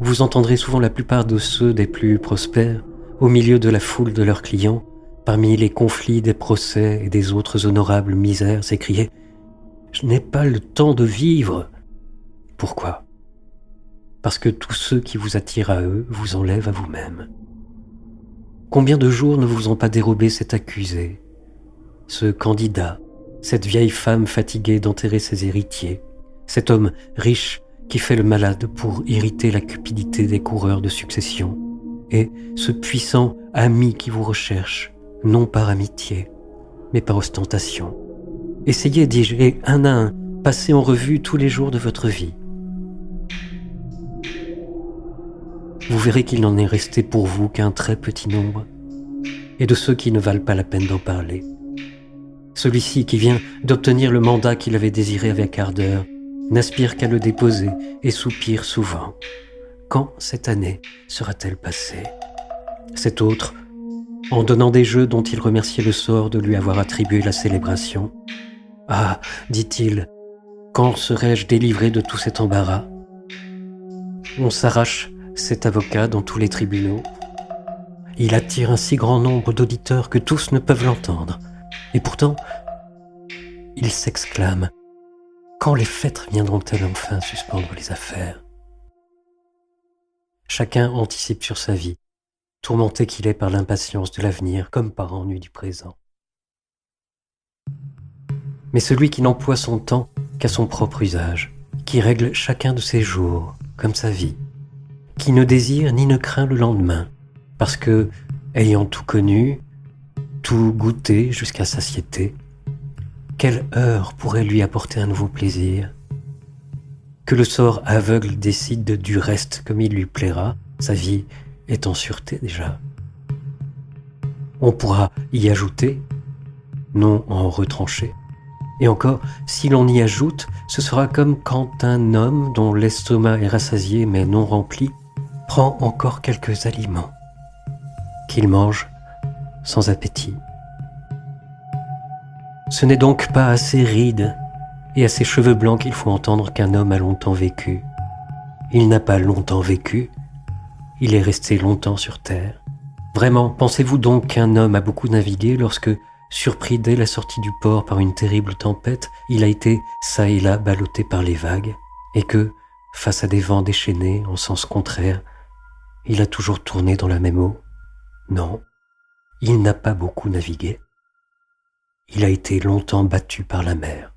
Vous entendrez souvent la plupart de ceux des plus prospères, au milieu de la foule de leurs clients, parmi les conflits des procès et des autres honorables misères, s'écrier « Je n'ai pas le temps de vivre !» Pourquoi ? Parce que tous ceux qui vous attirent à eux vous enlèvent à vous-même. Combien de jours ne vous ont pas dérobé cet accusé, ce candidat, cette vieille femme fatiguée d'enterrer ses héritiers, cet homme riche qui fait le malade pour irriter la cupidité des coureurs de succession, et ce puissant ami qui vous recherche, non par amitié, mais par ostentation. Essayez, dis-je, et un à un, passez en revue tous les jours de votre vie. Vous verrez qu'il n'en est resté pour vous qu'un très petit nombre, et de ceux qui ne valent pas la peine d'en parler. Celui-ci qui vient d'obtenir le mandat qu'il avait désiré avec ardeur, n'aspire qu'à le déposer et soupire souvent. Quand cette année sera-t-elle passée ? Cet autre, en donnant des jeux dont il remerciait le sort de lui avoir attribué la célébration. « Ah, dit-il, quand serai-je délivré de tout cet embarras ? On s'arrache cet avocat dans tous les tribunaux. Il attire un si grand nombre d'auditeurs que tous ne peuvent l'entendre. Et pourtant, il s'exclame « Quand les fêtes viendront-elles enfin suspendre les affaires ?» Chacun anticipe sur sa vie, tourmenté qu'il est par l'impatience de l'avenir comme par ennui du présent. Mais celui qui n'emploie son temps qu'à son propre usage, qui règle chacun de ses jours comme sa vie, qui ne désire ni ne craint le lendemain, parce que, ayant tout connu, tout goûté jusqu'à satiété, quelle heure pourrait lui apporter un nouveau plaisir ? Que le sort aveugle décide du reste comme il lui plaira, sa vie est en sûreté déjà. On pourra y ajouter, non en retrancher. Et encore, si l'on y ajoute, ce sera comme quand un homme dont l'estomac est rassasié mais non rempli prend encore quelques aliments, qu'il mange sans appétit. Ce n'est donc pas à ses rides et à ses cheveux blancs qu'il faut entendre qu'un homme a longtemps vécu. Il n'a pas longtemps vécu, il est resté longtemps sur terre. Vraiment, pensez-vous donc qu'un homme a beaucoup navigué lorsque, surpris dès la sortie du port par une terrible tempête, il a été çà et là ballotté par les vagues, et que, face à des vents déchaînés en sens contraire, il a toujours tourné dans la même eau ? Non, il n'a pas beaucoup navigué. Il a été longtemps battu par la mer.